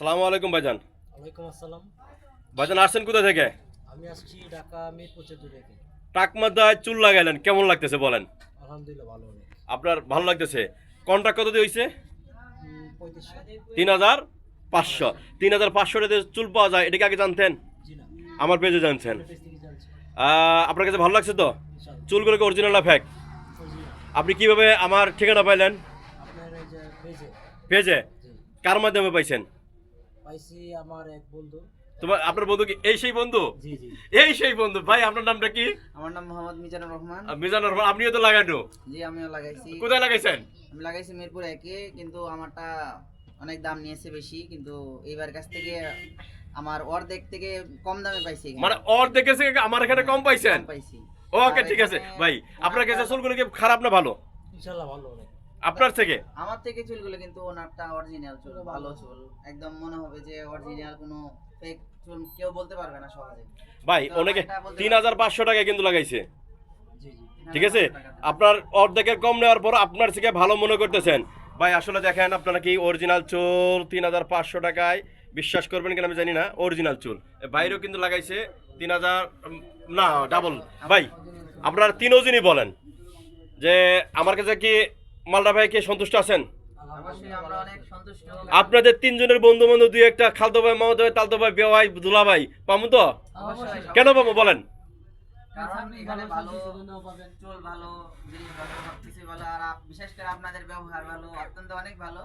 আসসালামু আলাইকুম ভাইজান। ওয়ালাইকুম আসসালাম। ভাইজান আসছেন কোথা থেকে? আমি আসছি ঢাকা মিরপুর 14 থেকে। টাকমাদায় চুল লাগাইলেন, কেমন লাগতেছে বলেন? আলহামদুলিল্লাহ ভালো অনেক। আপনার ভালো লাগতেছে? কন্ট্রাক্ট কত দিয়ে হইছে? 3500। 3500। 3500 টাকাতে চুল পাওয়া যায়, এটা কি আগে জানতেন? জি না, আমার পেজে জানছেন। আপনার পেজ থেকে জানছি। আপনার কাছে ভালো লাগছে তো? ইনশাআল্লাহ। চুলগুলো কি অরিজিনাল না ফেক? original। আপনি কিভাবে আমার ঠিকানা পাইলেন? আপনার এই যে পেজে। পেজে? জি। কার মাধ্যমে পাইছেন? পাইছি আমার এক বন্ধু। তোমার আপনার বন্ধু কি এই সেই বন্ধু? জি জি। এই সেই বন্ধু। ভাই আপনার নামটা কি? আমার নাম মোহাম্মদ মিজানুর রহমান। মিজানুর রহমান। আপনিও তো লাগানো। জি, আমিও লাগাইছি। কোথায় লাগাইছেন? আমি লাগাইছি মিরপুর একে, কিন্তু আমারটা অনেক দাম নিয়েছে বেশি, কিন্তু এইবার কাছ থেকে আমার অর্ধেক থেকে কম দামে পাইছি এখানে। মানে দেখেছে আমার এখানে কম পাইছেন? কম পাইছি। ওকে আর ঠিক আছে এখানে ভাই। আপনার কাছে চুলগুলো কি খারাপ না ভালো? ইনশাআল্লাহ ভালো অনেক। আপনার থেকে? আমার থেকে চুলগুলো কিন্তু ওনারটা অরিজিনাল চুল, ভালো চুল, একদম মনে হবে যে অরিজিনাল, কোনো ফেক চুল কেউ বলতে পারবে না সহজে। ভাই তো অনেকে এটা বলতে 3500 টাকায় কিন্তু লাগাইছে। জি জি। ঠিক আছে, আপনার অর্ধেকের কম নেওয়ার পর আপনার থেকে ভালো মনে করতেছেন। ভাই আসলে দেখেন আপনারা কি অরিজিনাল চুল 3500 টাকায় বিশ্বাস করবেন কিনা আমি জানি না, অরিজিনাল চুল বাইরেও কিন্তু লাগাইছে 3000 না ডাবল। ভাই আপনারা তিনজনই বলেন যে আমার কাছে কি মালদা ভাই কি সন্তুষ্ট আছেন? অবশ্যই আমরা অনেক সন্তুষ্ট। আপনাদের তিনজনের বন্ধু বান্ধব দুই একটা খালতো ভাই, মামাতো ভাই, তালতো ভাই, বিয়া ভাই, দুলা ভাই পাবো তো? অবশ্যই। কেন পাবো বলেন? কারণ এখানে ভালো চুল, ভালো জিনিস, ভালো সবকিছু ভালো, আর বিশেষ করে আপনাদের ব্যবহার ভালো, অত্যন্ত অনেক ভালো,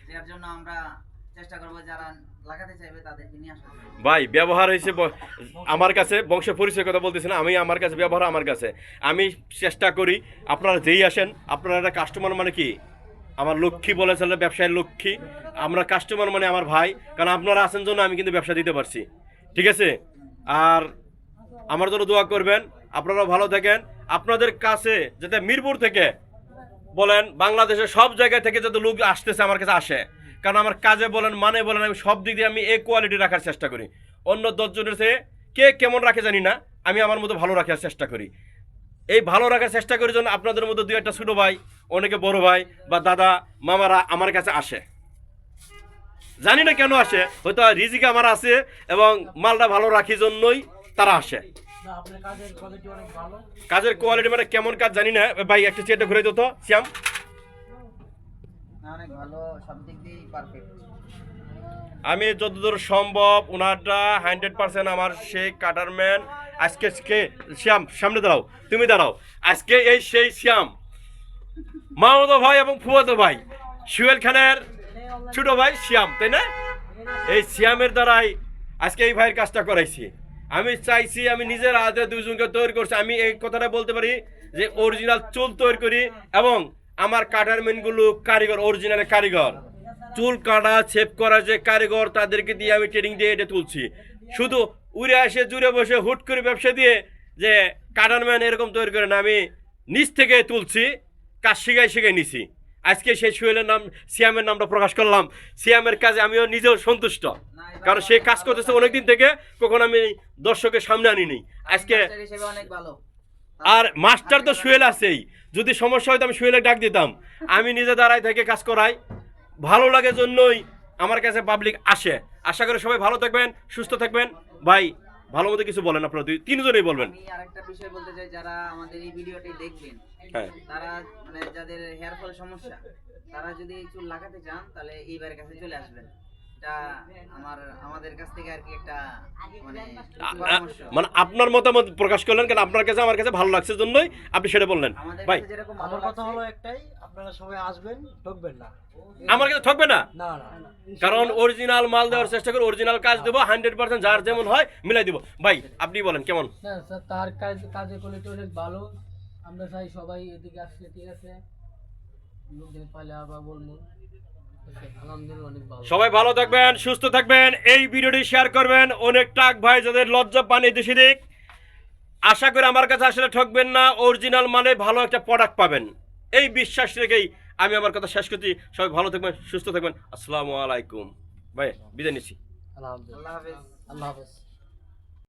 যার জন্য আমরা চেষ্টা করব যারা লাগাতে চাইবে তাদেরকে নিয়ে আসার জন্য। ভাই ব্যবহার হয়েছে আমার কাছে বংশ পরিচয় কথা বলতেছি না আমি, আমার কাছে ব্যবহার আমার কাছে আমি চেষ্টা করি। আপনারা যেই আসেন আপনারা একটা কাস্টমার মানে কি আমার লক্ষ্মী বলেছেন, ব্যবসায়ের লক্ষ্মী। আমরা কাস্টমার মানে আমার ভাই, কারণ আপনারা আছেন জন্য আমি কিন্তু ব্যবসা দিতে পারছি। ঠিক আছে, আর আমার জন্য দোয়া করবেন, আপনারাও ভালো থাকেন। আপনাদের কাছে যাতে মিরপুর থেকে বলেন বাংলাদেশের সব জায়গা থেকে যাতে লোক আসতেছে আমার কাছে আসে, কারণ আমার কাজে বলেন মানে বলেন আমি সব দিক দিয়ে আমি এই কোয়ালিটি রাখার চেষ্টা করি। অন্য 10 জনের চেয়ে কে কেমন রাখে জানি না, আমি আমার মতো ভালো রাখার চেষ্টা করি। এই ভালো রাখার চেষ্টা করি জন্য আপনাদের মতো দুই একটা ছোটো ভাই, অনেকে বড় ভাই বা দাদা মামারা আমার কাছে আসে। জানি না কেন আসে, হয়তো রিজিক আমার আছে এবং মালটা ভালো রাখি জন্যই তারা আসে। না, আপনার কাজের কোয়ালিটি অনেক ভালো। কাজের কোয়ালিটি মানে কেমন কাজ জানি না। ভাই একটা চেয়ারটা ঘুরে দিত শ্যাম। না, অনেক ভালো, সব দিক দিয়েই পারফেক্ট। আমি যতদূর সম্ভব ওনারটা 100% আমার সেই কাটারম্যান। আজকে শ্যাম সামনে দাঁড়াও, তুমি দাঁড়াও। আজকে এই সেই শ্যাম মামাতো ভাই এবং ফুয়াতো ভাই সুয়েল খানের ছোট ভাই শ্যাম, তাই না? এই শ্যামের দ্বারাই আজকে এই ভাইয়ের কাজটা করাইছি। আমি চাইছি আমি নিজের হাতে দুজনকে তৈরি করছি। আমি এই কথাটা বলতে পারি যে অরিজিনাল চুল তৈরি করি এবং আমার কাটারম্যানগুলো কারিগর, অরিজিনাল কারিগর। চুল কাটা শেভ করা যে কারিগর তাদেরকে দিয়ে আমি ট্রেনিং দিয়ে এটা তুলছি। শুধু উড়ে আসে জুড়ে বসে হুট করে ব্যবসা দিয়ে যে কাটারম্যান এরকম তৈরি করে না, আমি নিচ থেকে তুলছি, কাজ শিখাই নিছি। আজকে সেই সুয়েলের নাম সিয়ামের নামটা প্রকাশ করলাম। সিয়ামের কাজে আমিও নিজেও সন্তুষ্ট, কারণ সে কাজ করতেছে অনেকদিন থেকে, কখন আমি দর্শকের সামনে আনিনি। আজকে মাস্টার হিসেবে অনেক ভালো। আর মাস্টার তো সুয়েল আছেই, যদি সমস্যা হয়তো আমি সুয়েলে ডাক দিতাম। আমি নিজে দাঁড়াই থেকে কাজ করাই, ভালো লাগে জন্যই আমার কাছে পাবলিক আসে। আশা করি সবাই ভালো থাকবেন, সুস্থ থাকবেন। ভাই ভালো মতো কিছু বলেন, আপনারা তিনজনেই বলবেন। আমি আরেকটা বিষয় বলতে চাই, যারা আমাদের এই ভিডিওটি দেখবেন, হ্যাঁ, তারা মানে যাদের হেয়ার ফল সমস্যা, তারা যদি এই চুল লাগাতে চান তাহলে এইবার কাছে চলে আসবেন। এটা আমাদের কাছ থেকে আর কি একটা মানে পরামর্শ। মানে আপনার মতামত প্রকাশ করলেন, কারণ আপনার কাছে আমার কাছে ভালো লাগছে জন্যই আপনি সেটা বললেন। আমাদের ভাই কাছে যেরকম ভালো আমার কথা লাগছে, হলো একটাই, আপনারা সবাই আসবেন, ঠকবেন না। আমার কাছে ঠকবে না, না না, কারণ অরিজিনাল মাল দেওয়ার চেষ্টা করি, অরিজিনাল কাজ দেবো 100%, যার যেমন হয় মিলাই দিব। ভাই আপনি বলেন কেমন? না স্যার, তার কাজের কোয়ালিটি অনেক ভালো। আমরা চাই সবাই এদিকে আসলে, ঠিক আছে, লোকদের পাইলে আবার বলবো। আলহামদুলিল্লাহ অনেক ভালো। সবাই ভালো থাকবেন, সুস্থ থাকবেন। এই ভিডিওটি শেয়ার করবেন অনেক টাক ভাই যাদের লজ্জা পানি দেশি দিক। আশা করি আমার কাছে আসলে ঠকবেন না, অরিজিনাল মানে ভালো একটা প্রোডাক্ট পাবেন, এই বিশ্বাস রেখেই আমি আমার কথা শেষ করছি। সবাই ভালো থাকবেন, সুস্থ থাকবেন। আসসালামু আলাইকুম। ভাই বিদায় নিচ্ছি। আলহামদুলিল্লাহ। আল্লাহ হাফেজ। আল্লাহ হাফেজ।